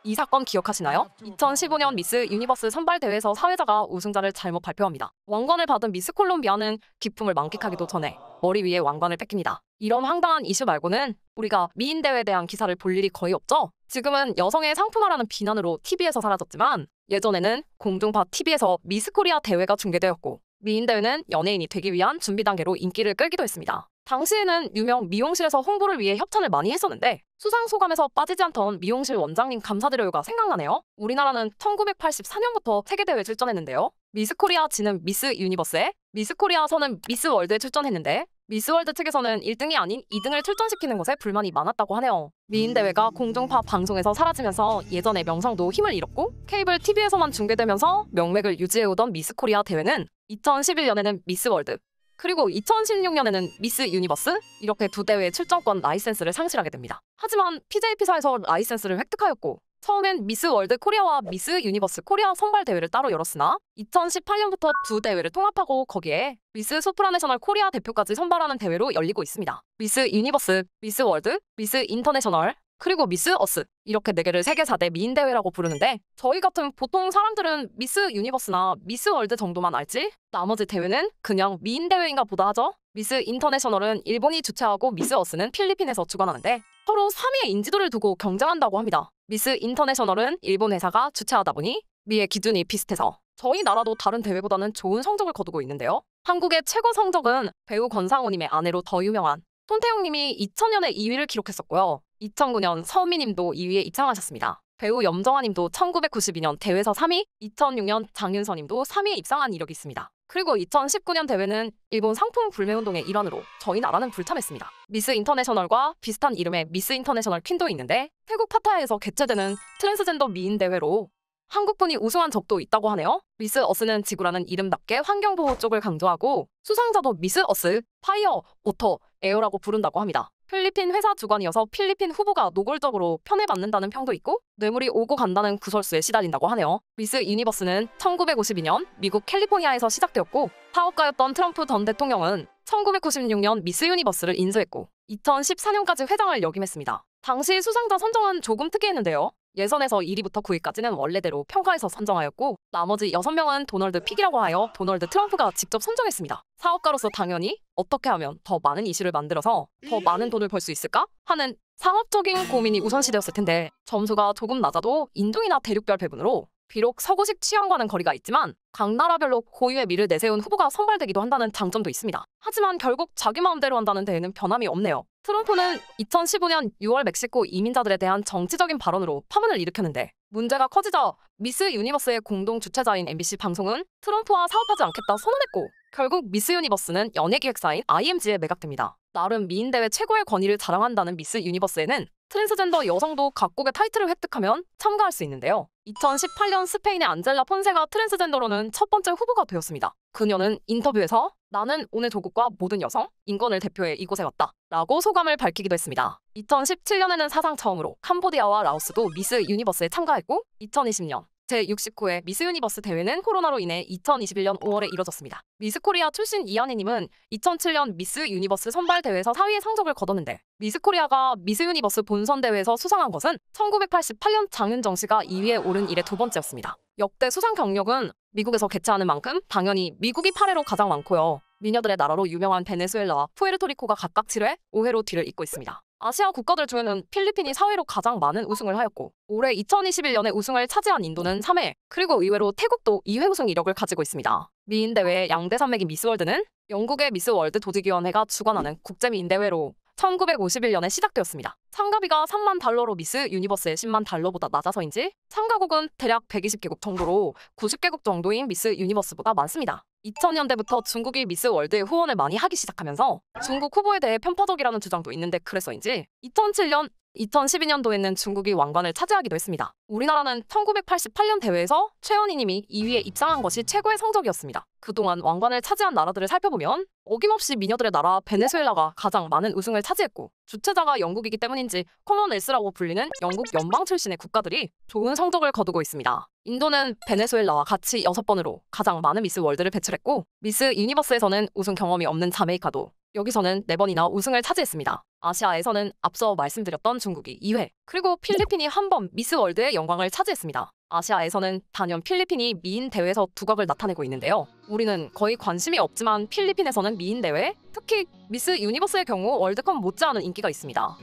이 사건 기억하시나요? 2015년 미스 유니버스 선발 대회에서 사회자가 우승자를 잘못 발표합니다. 왕관을 받은 미스 콜롬비아는 기쁨을 만끽하기도 전에 머리 위에 왕관을 뺏깁니다. 이런 황당한 이슈 말고는 우리가 미인 대회에 대한 기사를 볼 일이 거의 없죠? 지금은 여성의 상품화라는 비난으로 TV에서 사라졌지만 예전에는 공중파 TV에서 미스 코리아 대회가 중계되었고 미인 대회는 연예인이 되기 위한 준비 단계로 인기를 끌기도 했습니다. 당시에는 유명 미용실에서 홍보를 위해 협찬을 많이 했었는데 수상 소감에서 빠지지 않던 미용실 원장님 감사드려요가 생각나네요. 우리나라는 1984년부터 세계대회에 출전했는데요. 미스 코리아 지는 미스 유니버스에 미스 코리아 서는 미스 월드에 출전했는데 미스 월드 측에서는 1등이 아닌 2등을 출전시키는 것에 불만이 많았다고 하네요. 미인 대회가 공중파 방송에서 사라지면서 예전의 명성도 힘을 잃었고 케이블 TV에서만 중계되면서 명맥을 유지해오던 미스 코리아 대회는 2011년에는 미스 월드 그리고 2016년에는 미스 유니버스 이렇게 두 대회의 출전권 라이센스를 상실하게 됩니다. 하지만 PJP사에서 라이센스를 획득하였고 처음엔 미스 월드 코리아와 미스 유니버스 코리아 선발 대회를 따로 열었으나 2018년부터 두 대회를 통합하고 거기에 미스 소프라내셔널 코리아 대표까지 선발하는 대회로 열리고 있습니다. 미스 유니버스, 미스 월드, 미스 인터내셔널 그리고 미스 어스 이렇게 4개를 세계 4대 미인 대회라고 부르는데 저희 같은 보통 사람들은 미스 유니버스나 미스 월드 정도만 알지 나머지 대회는 그냥 미인 대회인가 보다 하죠. 미스 인터내셔널은 일본이 주최하고 미스 어스는 필리핀에서 주관하는데 서로 3위의 인지도를 두고 경쟁한다고 합니다. 미스 인터내셔널은 일본 회사가 주최하다 보니 미의 기준이 비슷해서 저희 나라도 다른 대회보다는 좋은 성적을 거두고 있는데요. 한국의 최고 성적은 배우 권상우님의 아내로 더 유명한 손태용님이 2000년에 2위를 기록했었고요. 2009년 서미님도 2위에 입상하셨습니다. 배우 염정아님도 1992년 대회에서 3위, 2006년 장윤서님도 3위에 입상한 이력이 있습니다. 그리고 2019년 대회는 일본 상품 불매운동의 일환으로 저희 나라는 불참했습니다. 미스 인터내셔널과 비슷한 이름의 미스 인터내셔널 퀸도 있는데 태국 파타야에서 개최되는 트랜스젠더 미인 대회로 한국분이 우승한 적도 있다고 하네요. 미스 어스는 지구라는 이름답게 환경보호 쪽을 강조하고 수상자도 미스 어스, 파이어, 워터, 에어라고 부른다고 합니다. 필리핀 회사 주관이어서 필리핀 후보가 노골적으로 편애받는다는 평도 있고 뇌물이 오고 간다는 구설수에 시달린다고 하네요. 미스 유니버스는 1952년 미국 캘리포니아에서 시작되었고 사업가였던 트럼프 전 대통령은 1996년 미스 유니버스를 인수했고 2014년까지 회장을 역임했습니다. 당시 수상자 선정은 조금 특이했는데요. 예선에서 1위부터 9위까지는 원래대로 평가해서 선정하였고 나머지 6명은 도널드 픽이라고 하여 도널드 트럼프가 직접 선정했습니다. 사업가로서 당연히 어떻게 하면 더 많은 이슈를 만들어서 더 많은 돈을 벌 수 있을까? 하는 상업적인 고민이 우선시되었을 텐데 점수가 조금 낮아도 인종이나 대륙별 배분으로 비록 서구식 취향과는 거리가 있지만 각 나라별로 고유의 미를 내세운 후보가 선발되기도 한다는 장점도 있습니다. 하지만 결국 자기 마음대로 한다는 데에는 변함이 없네요. 트럼프는 2015년 6월 멕시코 이민자들에 대한 정치적인 발언으로 파문을 일으켰는데 문제가 커지자 미스 유니버스의 공동 주최자인 MBC 방송은 트럼프와 사업하지 않겠다 선언했고 결국 미스 유니버스는 연예기획사인 IMG에 매각됩니다. 나름 미인대회 최고의 권위를 자랑한다는 미스 유니버스에는 트랜스젠더 여성도 각국의 타이틀을 획득하면 참가할 수 있는데요. 2018년 스페인의 안젤라 폰세가 트랜스젠더로는 첫 번째 후보가 되었습니다. 그녀는 인터뷰에서 나는 오늘 조국과 모든 여성, 인권을 대표해 이곳에 왔다 라고 소감을 밝히기도 했습니다. 2017년에는 사상 처음으로 캄보디아와 라오스도 미스 유니버스에 참가했고 2020년 제69회 미스 유니버스 대회는 코로나로 인해 2021년 5월에 이뤄졌습니다. 미스 코리아 출신 이한희님은 2007년 미스 유니버스 선발 대회에서 4위의 성적을 거뒀는데 미스 코리아가 미스 유니버스 본선 대회에서 수상한 것은 1988년 장윤정 씨가 2위에 오른 이래 두 번째였습니다. 역대 수상 경력은 미국에서 개최하는 만큼 당연히 미국이 8회로 가장 많고요. 미녀들의 나라로 유명한 베네수엘라와 푸에르토리코가 각각 7회, 5회로 뒤를 잇고 있습니다. 아시아 국가들 중에는 필리핀이 4회로 가장 많은 우승을 하였고 올해 2021년에 우승을 차지한 인도는 3회, 그리고 의외로 태국도 2회 우승 이력을 가지고 있습니다. 미인 대회의 양대 산맥인 미스 월드는 영국의 미스 월드 조직위원회가 주관하는 국제미인 대회로 1951년에 시작되었습니다. 참가비가 3만 달러로 미스 유니버스의 10만 달러보다 낮아서인지 참가국은 대략 120개국 정도로 90개국 정도인 미스 유니버스보다 많습니다. 2000년대부터 중국이 미스 월드에 후원을 많이 하기 시작하면서 중국 후보에 대해 편파적이라는 주장도 있는데 그래서인지 2007년, 2012년도에는 중국이 왕관을 차지하기도 했습니다. 우리나라는 1988년 대회에서 최현희 님이 2위에 입상한 것이 최고의 성적이었습니다. 그동안 왕관을 차지한 나라들을 살펴보면 어김없이 미녀들의 나라 베네수엘라가 가장 많은 우승을 차지했고 주최자가 영국이기 때문인지 커먼웰스라고 불리는 영국 연방 출신의 국가들이 좋은 성적을 거두고 있습니다. 인도는 베네수엘라와 같이 6번으로 가장 많은 미스 월드를 배출했고 미스 유니버스에서는 우승 경험이 없는 자메이카도 여기서는 4번이나 우승을 차지했습니다. 아시아에서는 앞서 말씀드렸던 중국이 2회, 그리고 필리핀이 1번 미스 월드의 영광을 차지했습니다. 아시아에서는 단연 필리핀이 미인 대회에서 두각을 나타내고 있는데요. 우리는 거의 관심이 없지만 필리핀에서는 미인 대회, 특히 미스 유니버스의 경우 월드컵 못지않은 인기가 있습니다.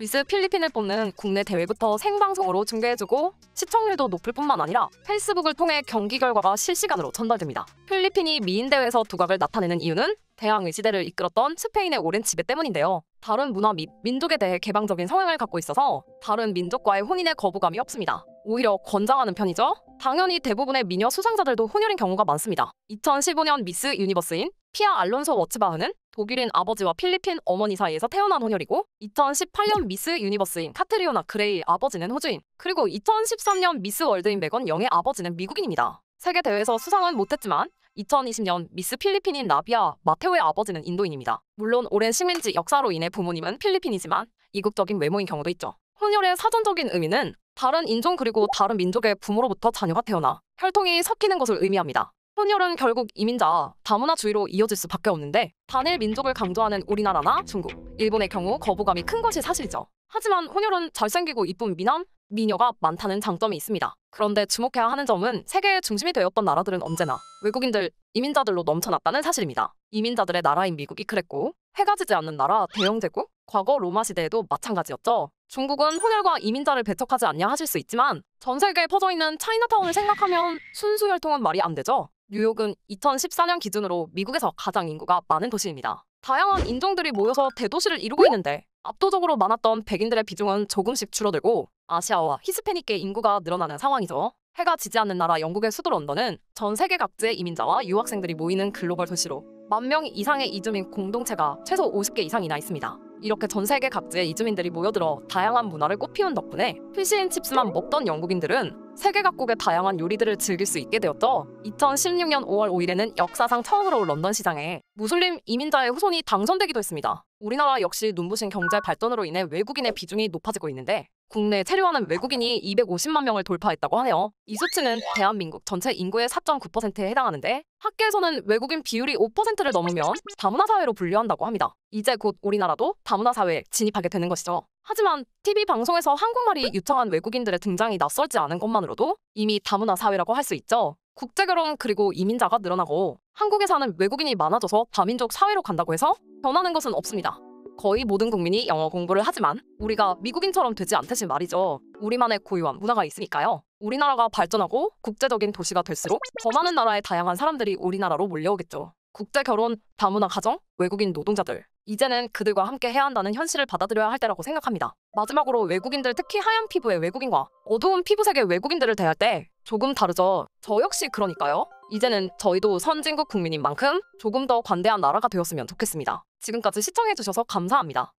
미스 필리핀을 뽑는 국내 대회부터 생방송으로 중계해주고 시청률도 높을 뿐만 아니라 페이스북을 통해 경기 결과가 실시간으로 전달됩니다. 필리핀이 미인 대회에서 두각을 나타내는 이유는 대항의 시대를 이끌었던 스페인의 오랜 지배 때문인데요. 다른 문화 및 민족에 대해 개방적인 성향을 갖고 있어서 다른 민족과의 혼인에 거부감이 없습니다. 오히려 권장하는 편이죠. 당연히 대부분의 미녀 수상자들도 혼혈인 경우가 많습니다. 2015년 미스 유니버스인 피아 알론소 워츠바흐는 독일인 아버지와 필리핀 어머니 사이에서 태어난 혼혈이고 2018년 미스 유니버스인 카트리오나 그레이 아버지는 호주인, 그리고 2013년 미스 월드인 메건 영의 아버지는 미국인입니다. 세계 대회에서 수상은 못했지만 2020년 미스 필리핀인 나비아 마테오의 아버지는 인도인입니다. 물론 오랜 식민지 역사로 인해 부모님은 필리핀이지만 이국적인 외모인 경우도 있죠. 혼혈의 사전적인 의미는 다른 인종 그리고 다른 민족의 부모로부터 자녀가 태어나 혈통이 섞이는 것을 의미합니다. 혼혈은 결국 이민자, 다문화주의로 이어질 수밖에 없는데 단일 민족을 강조하는 우리나라나 중국, 일본의 경우 거부감이 큰 것이 사실이죠. 하지만 혼혈은 잘생기고 이쁜 미남, 미녀가 많다는 장점이 있습니다. 그런데 주목해야 하는 점은 세계의 중심이 되었던 나라들은 언제나 외국인들, 이민자들로 넘쳐났다는 사실입니다. 이민자들의 나라인 미국이 그랬고 해가 지지 않는 나라 대영제국, 과거 로마 시대에도 마찬가지였죠. 중국은 혼혈과 이민자를 배척하지 않냐 하실 수 있지만 전 세계에 퍼져있는 차이나타운을 생각하면 순수 혈통은 말이 안 되죠. 뉴욕은 2014년 기준으로 미국에서 가장 인구가 많은 도시입니다. 다양한 인종들이 모여서 대도시를 이루고 있는데 압도적으로 많았던 백인들의 비중은 조금씩 줄어들고 아시아와 히스패닉계 인구가 늘어나는 상황이죠. 해가 지지 않는 나라 영국의 수도 런던은 전 세계 각지의 이민자와 유학생들이 모이는 글로벌 도시로 10,000명 이상의 이주민 공동체가 최소 50개 이상이나 있습니다. 이렇게 전 세계 각지의 이주민들이 모여들어 다양한 문화를 꽃피운 덕분에 피시앤칩스만 먹던 영국인들은 세계 각국의 다양한 요리들을 즐길 수 있게 되었죠. 2016년 5월 5일에는 역사상 처음으로 런던 시장에 무슬림 이민자의 후손이 당선되기도 했습니다. 우리나라 역시 눈부신 경제 발전으로 인해 외국인의 비중이 높아지고 있는데 국내에 체류하는 외국인이 250만 명을 돌파했다고 하네요. 이 수치는 대한민국 전체 인구의 4.9%에 해당하는데 학계에서는 외국인 비율이 5%를 넘으면 다문화 사회로 분류한다고 합니다. 이제 곧 우리나라도 다문화 사회에 진입하게 되는 것이죠. 하지만 TV 방송에서 한국말이 유창한 외국인들의 등장이 낯설지 않은 것만으로도 이미 다문화 사회라고 할 수 있죠. 국제결혼 그리고 이민자가 늘어나고 한국에 사는 외국인이 많아져서 다민족 사회로 간다고 해서 변하는 것은 없습니다. 거의 모든 국민이 영어 공부를 하지만 우리가 미국인처럼 되지 않듯이 말이죠. 우리만의 고유한 문화가 있으니까요. 우리나라가 발전하고 국제적인 도시가 될수록 더 많은 나라의 다양한 사람들이 우리나라로 몰려오겠죠. 국제결혼, 다문화 가정, 외국인 노동자들. 이제는 그들과 함께 해야 한다는 현실을 받아들여야 할 때라고 생각합니다. 마지막으로 외국인들, 특히 하얀 피부의 외국인과 어두운 피부색의 외국인들을 대할 때 조금 다르죠. 저 역시 그러니까요. 이제는 저희도 선진국 국민인 만큼 조금 더 관대한 나라가 되었으면 좋겠습니다. 지금까지 시청해주셔서 감사합니다.